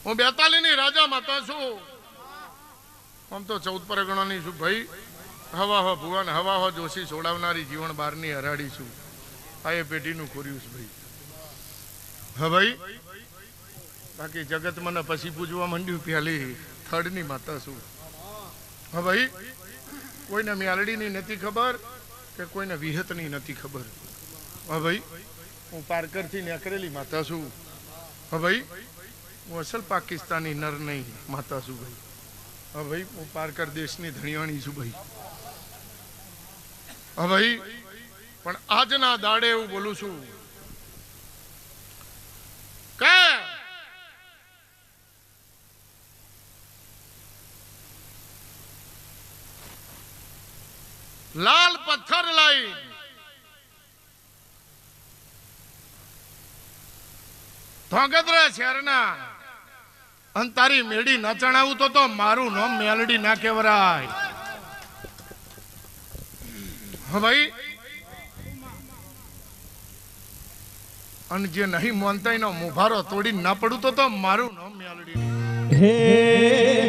હું 42 ની રાજા માતા છું. આમ તો 14 પરગણાની છું ભાઈ. હવા હો ભુવન હવા હો જોશી છોડાવનારી જીવન બારની હરાડી છું. આ એ પેઢીનું ખોર્યું છે ભાઈ. હા ભાઈ, બાકી જગત મને પછી પૂજવા માંડ્યું પેલી થર્ડની માતા છું. હા ભાઈ, કોઈને મ્યાલડીની નથી ખબર કે કોઈને વિહતની નથી ખબર. હા ભાઈ, હું પારકરથી નેકરેલી માતા છું. હા ભાઈ, હું અસલ પાકિસ્તાની નર નહીં માતા છું ભાઈ. હા ભાઈ, હું પારકર દેશની ધણિયાણી છું ભાઈ. હા ભાઈ, પણ આજના દાડે એવું બોલું છું કે લાલ પથ્થર લઈ ધોગધરા શહેરના અને તારી મેળી ન ચણાવું તો મારું નામ મેલડી ના કેવરાય. હા ભાઈ, અને જે નહીં માનતા એનો મુભારો તોડી ના પડું તો મારું નામ મેલડી.